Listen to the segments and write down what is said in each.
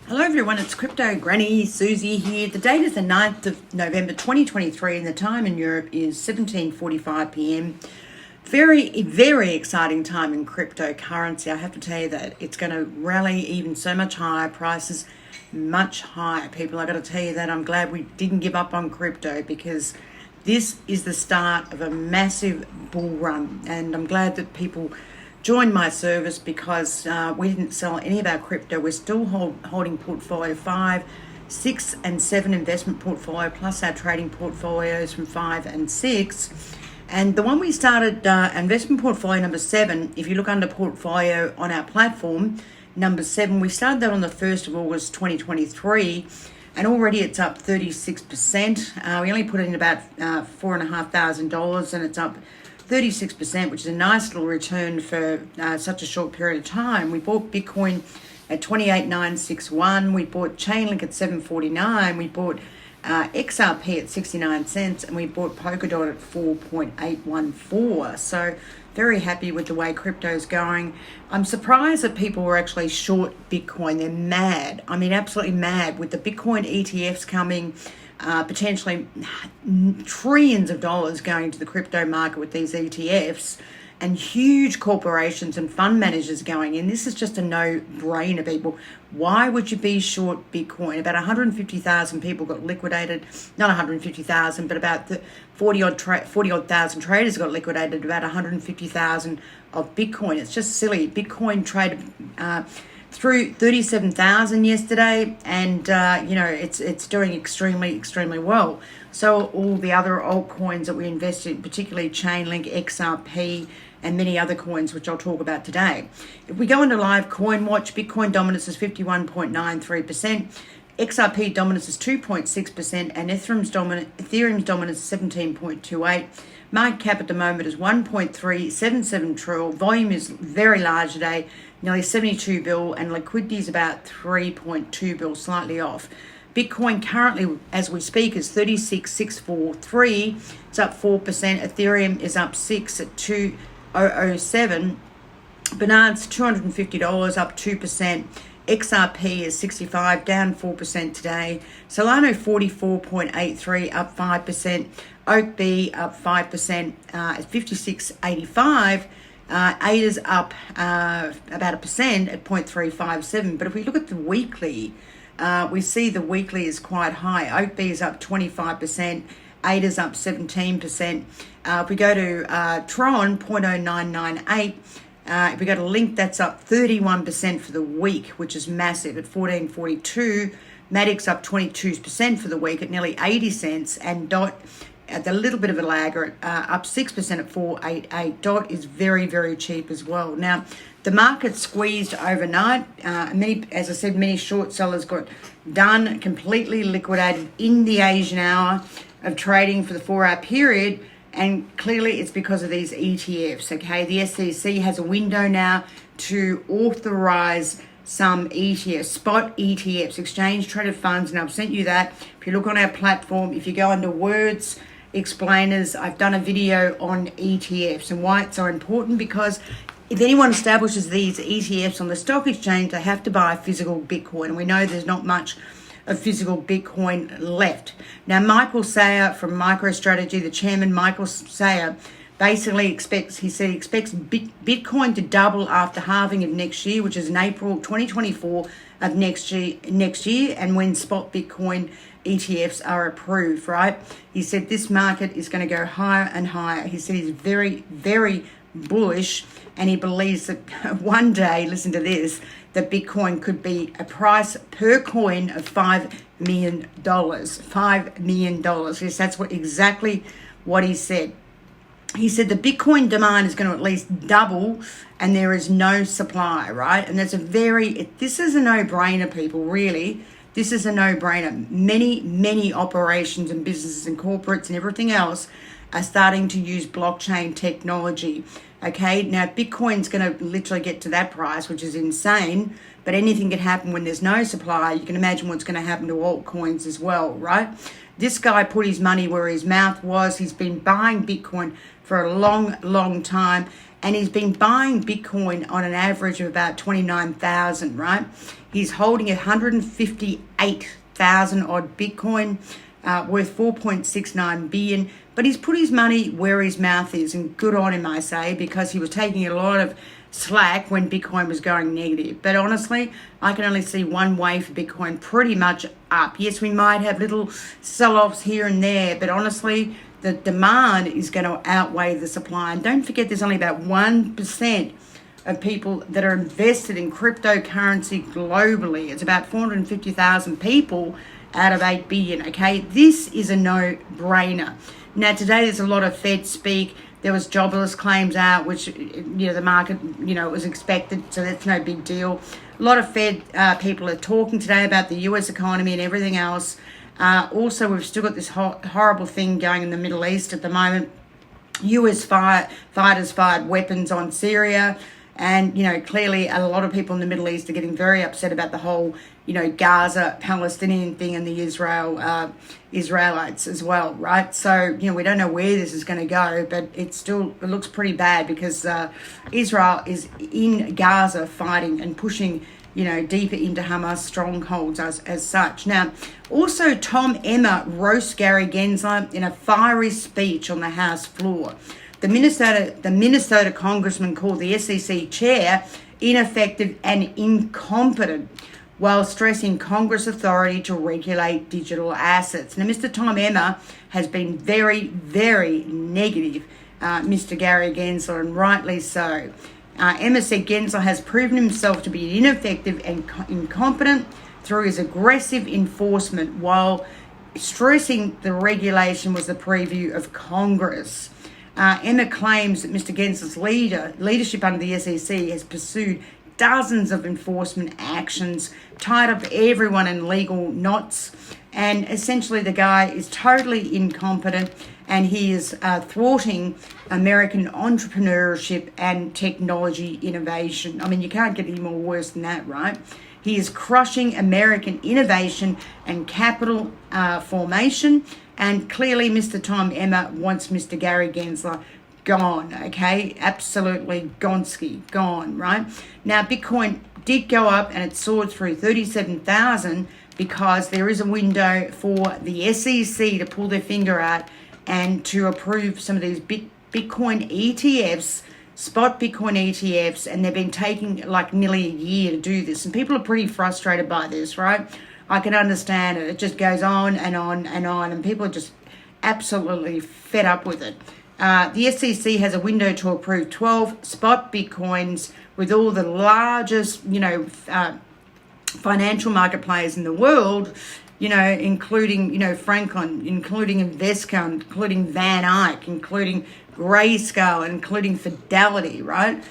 Hello everyone, it's Crypto Granny Susie here. The date is the 9th of November 2023 and the time in Europe is 17:45 p.m. Very exciting time in cryptocurrency. I have to tell you that it's going to rally even so much higher, prices much higher. People, I got to tell you that I'm glad we didn't give up on crypto because this is the start of a massive bull run, and I'm glad that people joined my service because we didn't sell any of our crypto. We're still holding portfolio 5, 6 and 7 investment portfolio plus our trading portfolios from 5 and 6. And the one we started, investment portfolio number 7, if you look under portfolio on our platform, number 7, we started that on the 1st of August 2023, and already it's up 36%. We only put in about $4,500 and it's up 36%, which is a nice little return for such a short period of time. We bought Bitcoin at 28,961. We bought Chainlink at 749. We bought XRP at 69 cents, and we bought Polkadot at 4.814. So very happy with the way crypto's going. I'm surprised that people were actually short Bitcoin. They're mad. I mean, absolutely mad with the Bitcoin ETFs coming. Potentially trillions of dollars going to the crypto market with these ETFs, and huge corporations and fund managers going in. This is just a no-brainer, people. Why would you be short Bitcoin? About 150,000 people got liquidated. Not 150,000, but about 40-odd thousand traders got liquidated. About 150,000 of Bitcoin. It's just silly. Bitcoin traded through 37,000 yesterday, and it's doing extremely well. So all the other altcoins that we invested in, particularly Chainlink, XRP, and many other coins, which I'll talk about today. If we go into live coin watch, Bitcoin dominance is 51.93%, XRP dominance is 2.6%, and Ethereum's dominance is 17.28%. Market cap at the moment is 1.377 trillion. Volume is very large today, nearly 72 bill, and liquidity is about 3.2 bill, slightly off. Bitcoin currently, as we speak, is 36,643. It's up 4%. Ethereum is up 6 at 2,007. Binance $250, up 2%. XRP is 65, down 4% today. Solano 44.83, up 5%. Oak up 5% at 56.85. ADA's up about 1% at 0.357. But if we look at the weekly, we see the weekly is quite high. Oak is up 25%. ADA's up 17%. If we go to Tron, 0.0998. If we go to Link, that's up 31% for the week, which is massive at 14.42. Matic's up 22% for the week at nearly 80 cents. And Dot, at a little bit of a lagger, up 6% at 4.88. Dot is very cheap as well. Now, the market squeezed overnight. As I said, many short sellers got done, completely liquidated in the Asian hour of trading for the 4-hour period. And clearly it's because of these ETFs, okay? The SEC has a window now to authorize some ETFs, spot ETFs, exchange traded funds, and I've sent you that. If you look on our platform, if you go under words, explainers, I've done a video on ETFs and why it's so important, because if anyone establishes these ETFs on the stock exchange, they have to buy physical Bitcoin, and we know there's not much of physical Bitcoin left. Now, Michael Sayer from MicroStrategy, the chairman, Michael Sayer, basically expects Bitcoin to double after halving of next year, which is in April 2024 of next year, and when spot Bitcoin ETFs are approved, right? He said this market is going to go higher and higher. He said he's very bullish, and he believes that one day, listen to this, that Bitcoin could be a price per coin of $5 million. $5 million. Yes, that's exactly what he said. He said the Bitcoin demand is going to at least double, and there is no supply, right? And this is a no-brainer, people, really. This is a no-brainer. Many operations and businesses and corporates and everything else are starting to use blockchain technology. Okay, now Bitcoin's going to literally get to that price, which is insane, but anything can happen when there's no supply. You can imagine what's going to happen to altcoins as well, right? This guy put his money where his mouth was. He's been buying Bitcoin for a long time, and he's been buying Bitcoin on an average of about 29,000, right? He's holding 158,000 odd Bitcoin, worth 4.69 billion, but he's put his money where his mouth is, and good on him, I say, because he was taking a lot of slack when Bitcoin was going negative. But honestly, I can only see one way for Bitcoin, pretty much up. Yes, we might have little sell-offs here and there, but honestly, the demand is going to outweigh the supply. And don't forget, there's only about 1% of people that are invested in cryptocurrency globally. It's about 450,000 people out of 8 billion, okay? This is a no-brainer. Now, today there's a lot of Fed speak. There was jobless claims out, which, the market, was expected, so that's no big deal. A lot of Fed people are talking today about the US economy and everything else. Also, we've still got this horrible thing going in the Middle East at the moment. US fighters fired weapons on Syria. And, clearly a lot of people in the Middle East are getting very upset about the whole, Gaza Palestinian thing and the Israelites as well, right? So, we don't know where this is going to go, but it looks pretty bad because Israel is in Gaza fighting and pushing, deeper into Hamas strongholds as such. Now, also Tom Emmer roasts Gary Gensler in a fiery speech on the House floor. The Minnesota congressman called the SEC chair ineffective and incompetent while stressing Congress authority to regulate digital assets. Now, Mr. Tom Emmer has been very, very negative, Mr. Gary Gensler, and rightly so. Emmer said Gensler has proven himself to be ineffective and incompetent through his aggressive enforcement, while stressing the regulation was the preview of Congress. Emma claims that Mr. Gensler's leadership under the SEC has pursued dozens of enforcement actions, tied up everyone in legal knots, and essentially the guy is totally incompetent, and he is thwarting American entrepreneurship and technology innovation. I mean, you can't get any more worse than that, right? He is crushing American innovation and capital formation. And clearly, Mr. Tom Emmer wants Mr. Gary Gensler gone, okay? Absolutely gone, right? Now, Bitcoin did go up and it soared through 37,000 because there is a window for the SEC to pull their finger out and to approve some of these Bitcoin ETFs, spot Bitcoin ETFs, and they've been taking like nearly a year to do this. And people are pretty frustrated by this, right? I can understand it. It just goes on and on and on, and people are just absolutely fed up with it. The SEC has a window to approve 12 spot Bitcoins with all the largest, financial market players in the world, including, Franklin, including Invesco, including Van Eyck, including Grayscale, including Fidelity, right?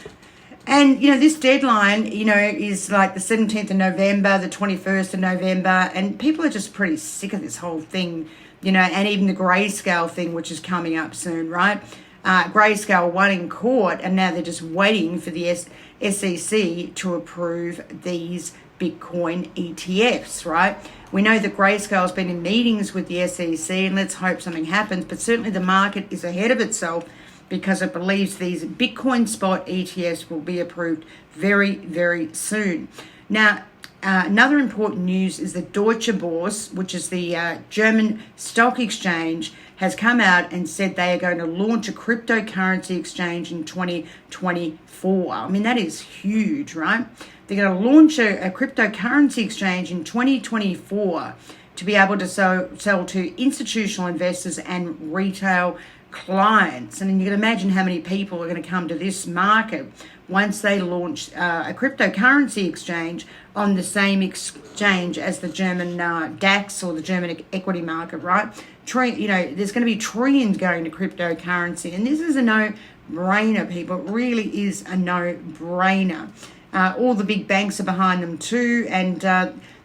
And, this deadline, is like the 17th of November, the 21st of November, and people are just pretty sick of this whole thing, and even the Grayscale thing, which is coming up soon, right? Grayscale won in court, and now they're just waiting for the SEC to approve these Bitcoin ETFs, right? We know that Grayscale's been in meetings with the SEC, and let's hope something happens, but certainly the market is ahead of itself because it believes these Bitcoin spot ETFs will be approved very, very soon. Now, another important news is that Deutsche Börse, which is the German stock exchange, has come out and said they are going to launch a cryptocurrency exchange in 2024. I mean, that is huge, right? They're going to launch a cryptocurrency exchange in 2024 to be able to sell to institutional investors and retail clients. And you can imagine how many people are going to come to this market once they launch a cryptocurrency exchange on the same exchange as the German DAX or the German equity market, right? There's going to be trillions going to cryptocurrency, and this is a no-brainer, people. It really is a no-brainer. All the big banks are behind them too, and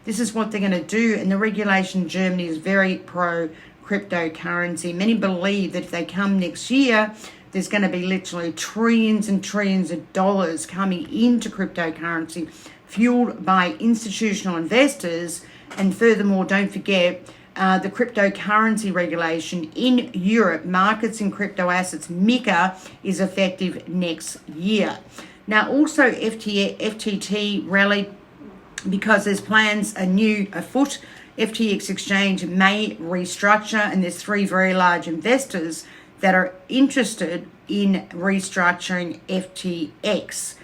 this is what they're going to do. And the regulation in Germany is very pro-cryptocurrency. Many believe that if they come next year, there's going to be literally trillions and trillions of dollars coming into cryptocurrency, fueled by institutional investors. And furthermore, don't forget, the cryptocurrency regulation in Europe, markets in crypto assets, MiCA, is effective next year. Now, also FTT rallied because there's plans afoot. FTX exchange may restructure, and there's 3 very large investors that are interested in restructuring FTX.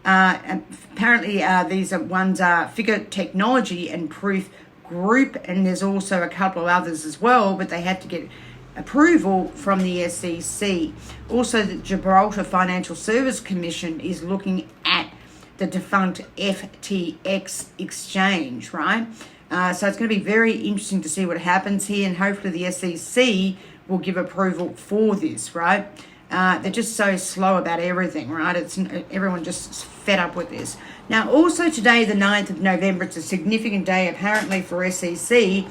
Apparently, these ones are Figure Technology and Proof Group, and there's also a couple of others as well, but they have to get approval from the SEC. Also, the Gibraltar Financial Service Commission is looking at the defunct FTX exchange, right? So it's going to be very interesting to see what happens here, and hopefully the SEC will give approval for this, right? They're just so slow about everything, right? Everyone just fed up with this. Now, also today, the 9th of November, it's a significant day apparently for SEC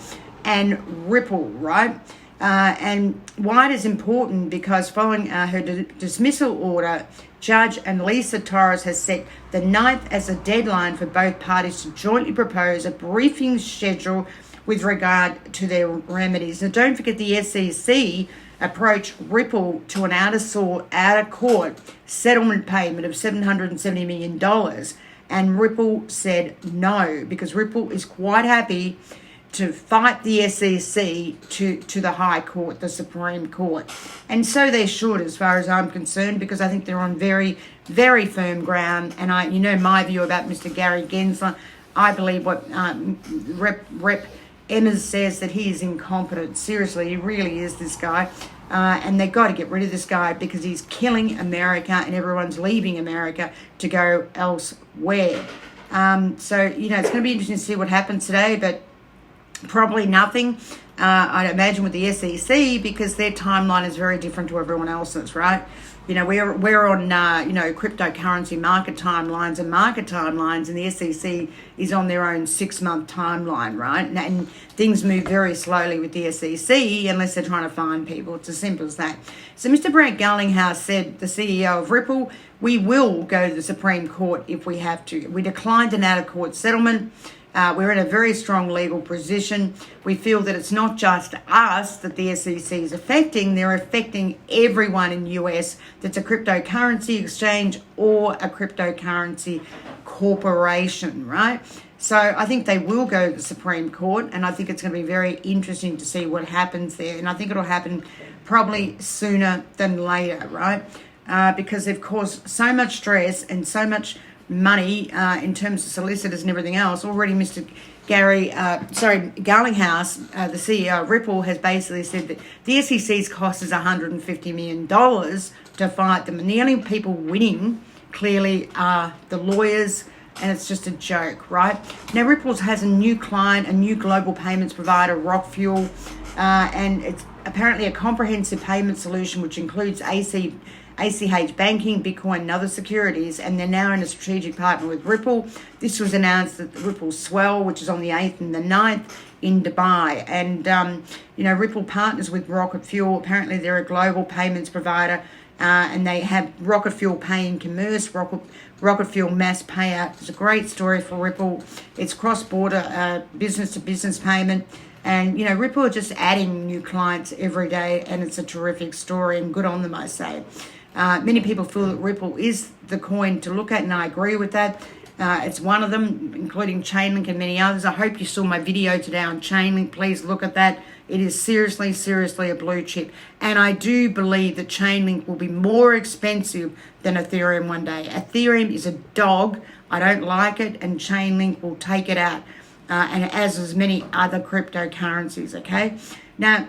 and Ripple, right? And why it is important, because following her dismissal order, Judge Lisa Torres has set the 9th as a deadline for both parties to jointly propose a briefing schedule with regard to their remedies. Now, don't forget the SEC approached Ripple to an out-of-court settlement payment of $770 million, and Ripple said no, because Ripple is quite happy to fight the SEC to the High Court, the Supreme Court. And so they should, as far as I'm concerned, because I think they're on very, very firm ground. And my view about Mr. Gary Gensler. I believe what Rep Emmers says, that he is incompetent. Seriously, he really is, this guy. And they've got to get rid of this guy because he's killing America, and everyone's leaving America to go elsewhere. So, it's going to be interesting to see what happens today, but probably nothing, I'd imagine, with the SEC, because their timeline is very different to everyone else's, right? We're on, cryptocurrency market timelines, and the SEC is on their own 6-month timeline, right? And things move very slowly with the SEC unless they're trying to find people. It's as simple as that. So Mr. Brett Garlinghouse said, the CEO of Ripple, we will go to the Supreme Court if we have to. We declined an out-of-court settlement. We're in a very strong legal position. We feel that it's not just us that the SEC is affecting. They're affecting everyone in the US that's a cryptocurrency exchange or a cryptocurrency corporation, right? So I think they will go to the Supreme Court, and I think it's going to be very interesting to see what happens there. And I think it'll happen probably sooner than later, right? Because they've caused so much stress and so much money in terms of solicitors and everything else. Already Mr. Garlinghouse, the CEO of Ripple, has basically said that the SEC's cost is $150 million to fight them. And the only people winning, clearly, are the lawyers, and it's just a joke, right? Now, Ripple has a new client, a new global payments provider, Rockfuel, and it's apparently a comprehensive payment solution which includes ACH banking, Bitcoin, and other securities, and they're now in a strategic partner with Ripple. This was announced at the Ripple Swell, which is on the 8th and the 9th in Dubai. And, Ripple partners with Rocket Fuel. Apparently, they're a global payments provider, and they have Rocket Fuel Pay in Commerce, Rocket Fuel Mass Payout. It's a great story for Ripple. It's cross-border business-to-business payment. And, Ripple are just adding new clients every day, and it's a terrific story, and good on them, I say. Many people feel that Ripple is the coin to look at, and I agree with that. It's one of them, including Chainlink and many others. I hope you saw my video today on Chainlink. Please look at that. It is seriously, seriously a blue chip. And I do believe that Chainlink will be more expensive than Ethereum one day. Ethereum is a dog. I don't like it, and Chainlink will take it out. And as is many other cryptocurrencies, okay? Now,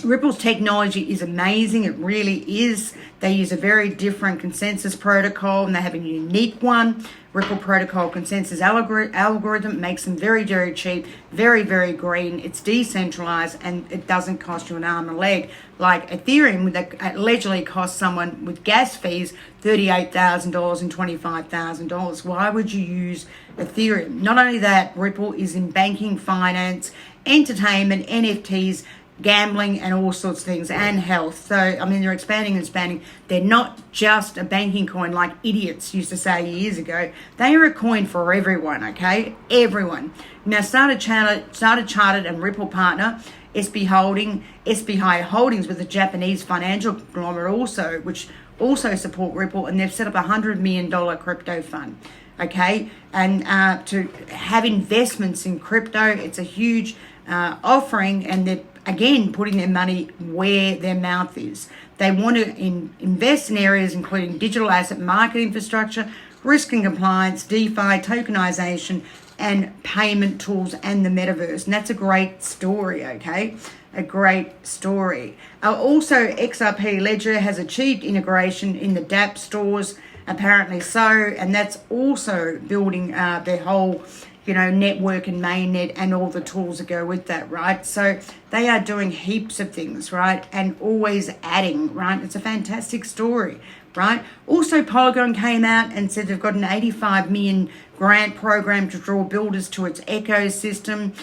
Ripple's technology is amazing. It really is. They use a very different consensus protocol, and they have a unique one. Ripple protocol consensus algorithm makes them very, very cheap, very, very green. It's decentralized, and it doesn't cost you an arm and a leg like Ethereum, that allegedly costs someone with gas fees $38,000 and $25,000. Why would you use Ethereum? Not only that, Ripple is in banking, finance, entertainment, NFTs, gambling and all sorts of things, and health. So, I mean, they're expanding and expanding. They're not just a banking coin like idiots used to say years ago. They are a coin for everyone, okay? Everyone. Now, Standard Chartered and Ripple partner, SBI Holdings with the Japanese financial conglomerate also, which also support Ripple, and they've set up $100 million crypto fund, okay? And to have investments in crypto, it's a huge offering, and they're, again, putting their money where their mouth is. They want to invest in areas including digital asset market infrastructure, risk and compliance, DeFi, tokenization, and payment tools, and the metaverse. And that's a great story, okay? A great story. Also, XRP Ledger has achieved integration in the dApp stores, apparently so, and that's also building their whole, network and mainnet and all the tools that go with that, right? So they are doing heaps of things, right? And always adding, right? It's a fantastic story, right? Also, Polygon came out and said they've got an 85 million grant program to draw builders to its ecosystem.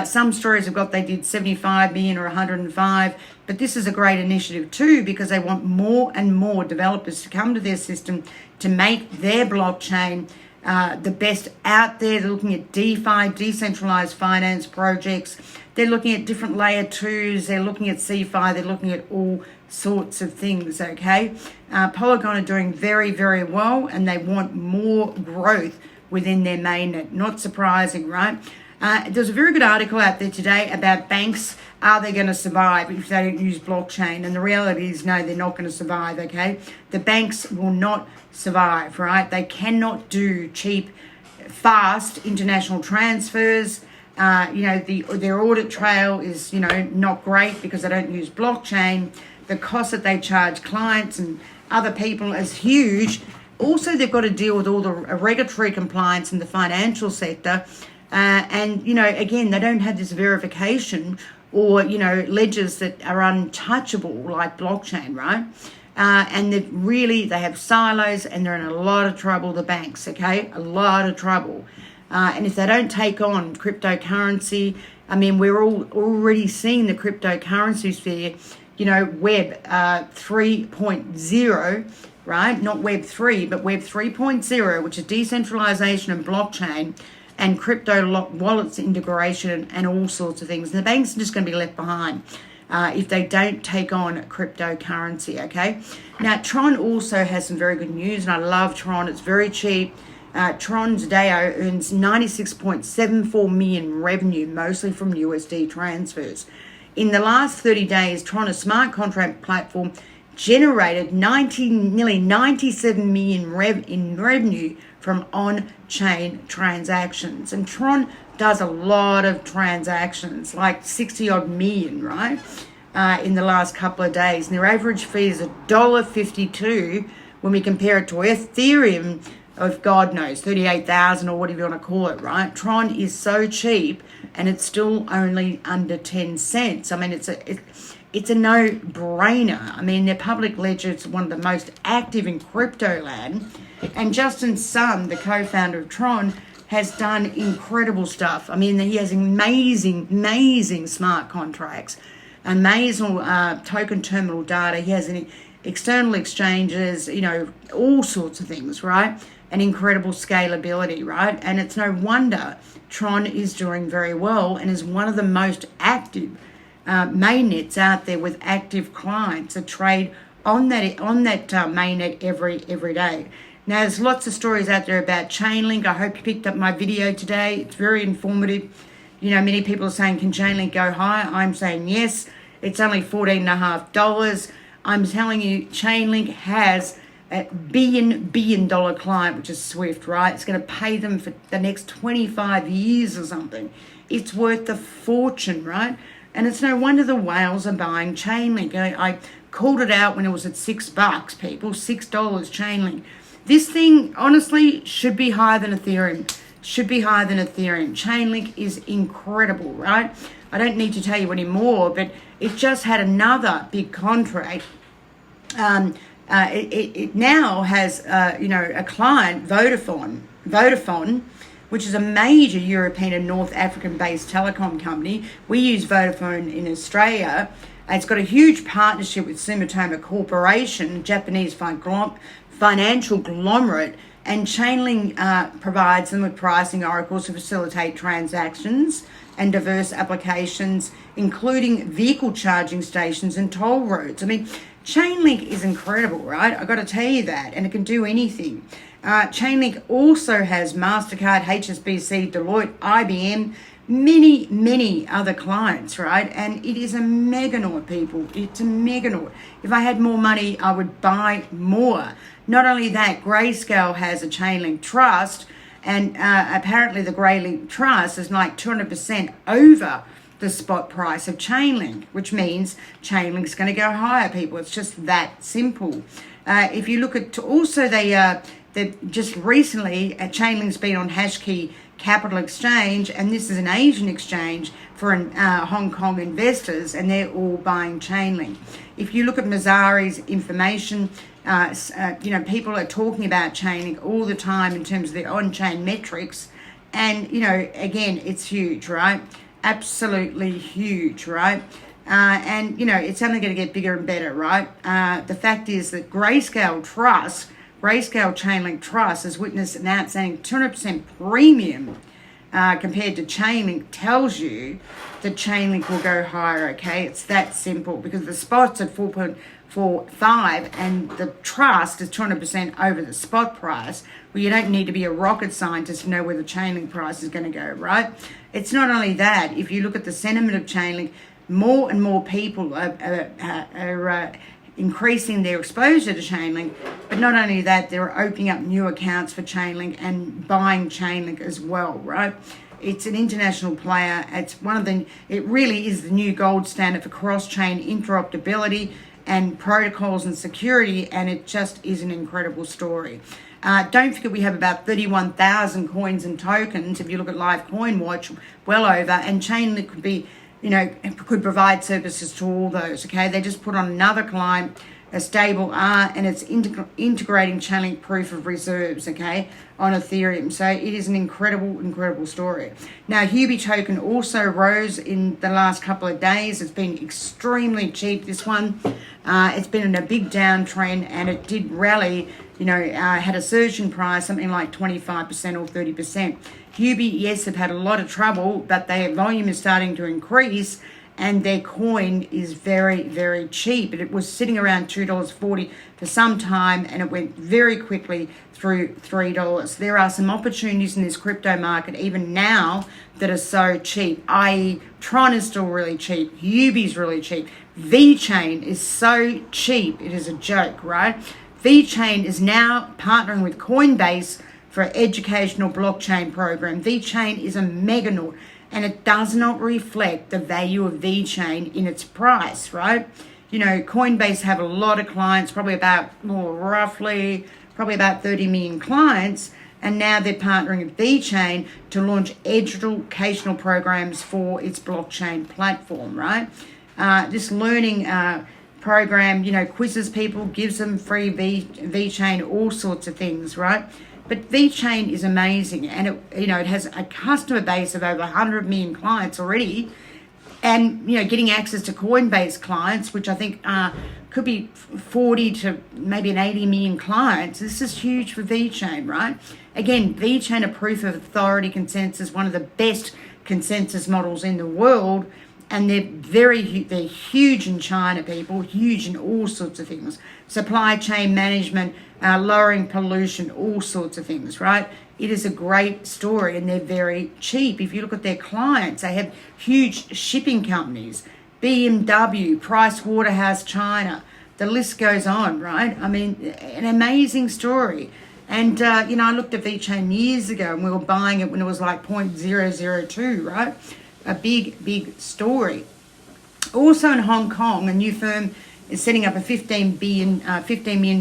Some stories have got they did 75 million or 105, but this is a great initiative too, because they want more and more developers to come to their system to make their blockchain the best out there. They're looking at DeFi, decentralized finance projects. They're looking at different layer 2s. They're looking at CeFi. They're looking at all sorts of things, okay? Polygon are doing very, very well, and they want more growth within their mainnet. Not surprising, right? There's a very good article out there today about banks. Are they going to survive if they don't use blockchain? And the reality is, no, they're not going to survive, okay? The banks will not survive, right? They cannot do cheap, fast international transfers. Their audit trail is, not great because they don't use blockchain. The cost that they charge clients and other people is huge. Also, they've got to deal with all the regulatory compliance in the financial sector. Again, they don't have this verification or, ledgers that are untouchable like blockchain, right? And they have silos, and they're in a lot of trouble, the banks, okay? A lot of trouble. And if they don't take on cryptocurrency, I mean, we're all already seeing the cryptocurrencies there, Web 3.0, right? Not Web 3, but Web 3.0, which is decentralization and blockchain and crypto wallets integration and all sorts of things. And the banks are just going to be left behind if they don't take on cryptocurrency, okay? Now, Tron also has some very good news, and I love Tron. It's very cheap. Tron's DAO earns 96.74 million revenue, mostly from USD transfers. In the last 30 days, Tron, a smart contract platform, generated nearly 97 million in revenue from on-chain transactions. And Tron does a lot of transactions, like 60 odd million, right, in the last couple of days. And their average fee is $1.52 when we compare it to Ethereum of, God knows, 38,000 or whatever you want to call it, right? Tron is so cheap, and it's still only under 10 cents. I mean, it's a no-brainer. I mean, their public ledger is one of the most active in crypto land. And Justin Sun, the co-founder of Tron, has done incredible stuff. I mean, he has amazing smart contracts, amazing token terminal data. He has external exchanges, all sorts of things, right? And incredible scalability, right? And it's no wonder Tron is doing very well and is one of the most active mainnets out there with active clients that trade on that mainnet every day. Now, there's lots of stories out there about Chainlink. I hope you picked up my video today. It's very informative. Many people are saying, can Chainlink go higher? I'm saying yes. It's only $14.50. I'm telling you, Chainlink has a billion dollar client, which is Swift, right? It's going to pay them for the next 25 years or something. It's worth a fortune, right? And it's no wonder the whales are buying Chainlink. I called it out when it was at $6, people, $6 Chainlink. This thing, honestly, should be higher than Ethereum. Chainlink is incredible, right? I don't need to tell you any more, but it just had another big contract. It now has, a client, Vodafone, which is a major European and North African-based telecom company. We use Vodafone in Australia. It's got a huge partnership with Sumitomo Corporation, a Japanese financial conglomerate, and Chainlink provides them with pricing oracles to facilitate transactions and diverse applications, including vehicle charging stations and toll roads. I mean, Chainlink is incredible, right? I've got to tell you that, and it can do anything. Chainlink also has MasterCard, HSBC, Deloitte, IBM, many other clients, right? And it is a meganaut, people. It's a meganaut. If I had more money, I would buy more. Not only that, Grayscale has a Chainlink trust, and apparently the Graylink trust is like 200% over the spot price of Chainlink, which means Chainlink's going to go higher, people. It's just that simple. If you look at also they just recently Chainlink's been on Hashkey Capital Exchange, and this is an Asian exchange for Hong Kong investors, and they're all buying Chainlink. If you look at Mazzari's information, people are talking about Chainlink all the time in terms of their on-chain metrics, and again, it's huge, right? Absolutely huge, right? And it's only going to get bigger and better, right? The fact is that Grayscale Chainlink Trust has witnessed an outstanding 200% premium compared to Chainlink, tells you that Chainlink will go higher, okay? It's that simple, because the spot's at 4.45 and the trust is 200% over the spot price. Well, you don't need to be a rocket scientist to know where the Chainlink price is going to go, right? It's not only that. If you look at the sentiment of Chainlink, more and more people are increasing their exposure to Chainlink, but not only that, they're opening up new accounts for Chainlink and buying Chainlink as well, right? It's an international player. It really is the new gold standard for cross-chain interoperability and protocols and security, and it just is an incredible story. Don't forget, we have about 31,000 coins and tokens. If you look at Live Coin Watch, well over, and Chainlink could provide services to all those, okay? They just put on another client, a stable and it's integrating Chainlink proof of reserves, okay, on Ethereum. So it is an incredible story. Now, Huobi token also rose in the last couple of days. It's been extremely cheap, this one. It's been in a big downtrend, and it did rally, had a surge in price, something like 25% or 30%. Huobi, yes, have had a lot of trouble, but their volume is starting to increase, and their coin is very cheap. It was sitting around $2.40 for some time, and it went very quickly through $3. There are some opportunities in this crypto market even now that are so cheap, i.e. Tron is still really cheap, Huobi's really cheap, VeChain is so cheap, it is a joke, right? VeChain is now partnering with Coinbase for an educational blockchain program. VeChain is a meganaut, and it does not reflect the value of VeChain in its price, right? Coinbase have a lot of clients, probably about 30 million clients, and now they're partnering with VeChain to launch educational programs for its blockchain platform, right? This learning program, quizzes people, gives them free VeChain, all sorts of things, right? But VeChain is amazing, and it has a customer base of over 100 million clients already, and getting access to Coinbase clients, which I think could be 40 to maybe an 80 million clients. This is huge for VeChain, right? Again, VeChain, a proof of authority consensus, one of the best consensus models in the world, and they're huge in China, people, huge in all sorts of things. Supply chain management, lowering pollution, all sorts of things, right? It is a great story, and they're very cheap. If you look at their clients, they have huge shipping companies, BMW, Price Waterhouse China, the list goes on, right? I mean, an amazing story. And, I looked at VeChain years ago, and we were buying it when it was like 0.002, right? A big story. Also in Hong Kong, a new firm is setting up a $15 million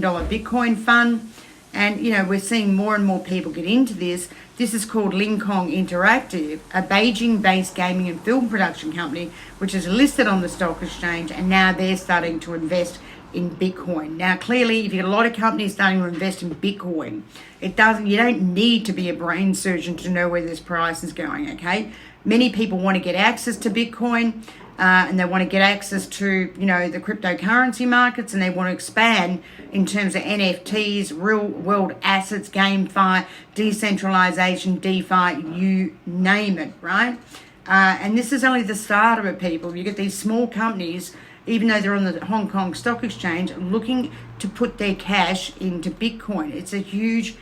Bitcoin fund. And, we're seeing more and more people get into this. This is called Lincoln Interactive, a Beijing-based gaming and film production company, which is listed on the stock exchange, and now they're starting to invest in Bitcoin. Now, clearly, if you get a lot of companies starting to invest in Bitcoin, you don't need to be a brain surgeon to know where this price is going, okay? Many people want to get access to Bitcoin, and they want to get access to, the cryptocurrency markets, and they want to expand in terms of NFTs, real world assets, GameFi, decentralization, DeFi, you name it, right? And this is only the start of it, people. You get these small companies, even though they're on the Hong Kong Stock Exchange, looking to put their cash into Bitcoin. It's a huge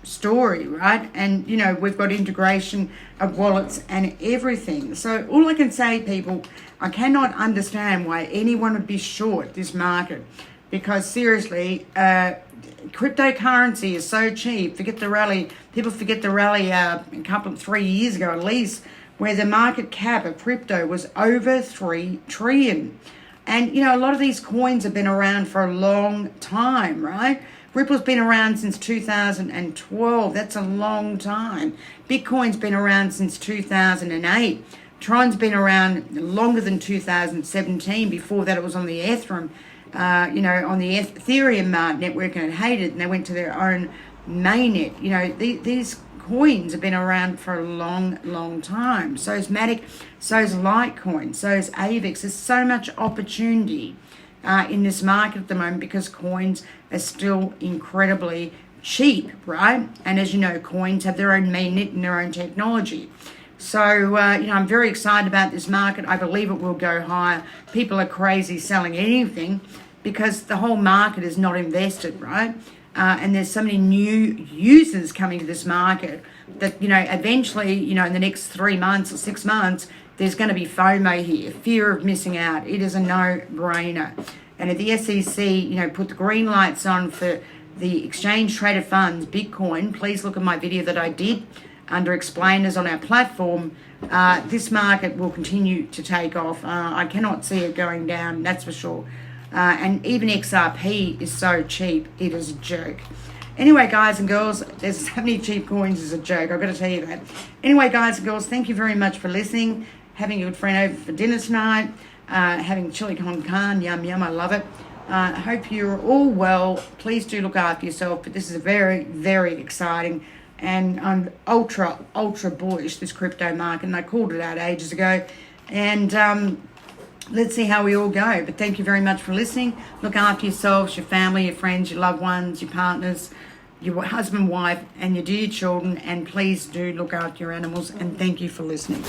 story, right? And, we've got integration of wallets and everything. So all I can say, people, I cannot understand why anyone would be short this market, because seriously, cryptocurrency is so cheap. Forget the rally. People forget the rally a couple, 3 years ago at least, where the market cap of crypto was over 3 trillion. And, a lot of these coins have been around for a long time, right? Ripple's been around since 2012. That's a long time. Bitcoin's been around since 2008. Tron's been around longer than 2017. Before that, it was on the Ethereum, on the Ethereum network, and it hated, and they went to their own mainnet. These coins have been around for a long time. So is Matic, so is Litecoin, so is AVAX. There's so much opportunity in this market at the moment because coins are still incredibly cheap, right? And as you know, coins have their own mainnet and their own technology. So, I'm very excited about this market. I believe it will go higher. People are crazy selling anything because the whole market is not invested, right? And there's so many new users coming to this market that, eventually, in the next 3 months or 6 months, there's going to be FOMO here, fear of missing out. It is a no-brainer. And if the SEC, put the green lights on for the exchange traded funds, Bitcoin, please look at my video that I did under explainers on our platform. This market will continue to take off. I cannot see it going down, that's for sure. And even XRP is so cheap, it is a joke. Anyway, guys and girls, there's so many cheap coins is a joke. I've got to tell you that. Anyway, guys and girls, thank you very much for listening. Having a good friend over for dinner tonight. Having chili con carne, yum, yum, I love it. I hope you're all well. Please do look after yourself. But this is very, very exciting. And I'm ultra bullish, this crypto market. And I called it out ages ago. And let's see how we all go. But thank you very much for listening. Look after yourselves, your family, your friends, your loved ones, your partners, your husband, wife, and your dear children. And please do look after your animals. And thank you for listening.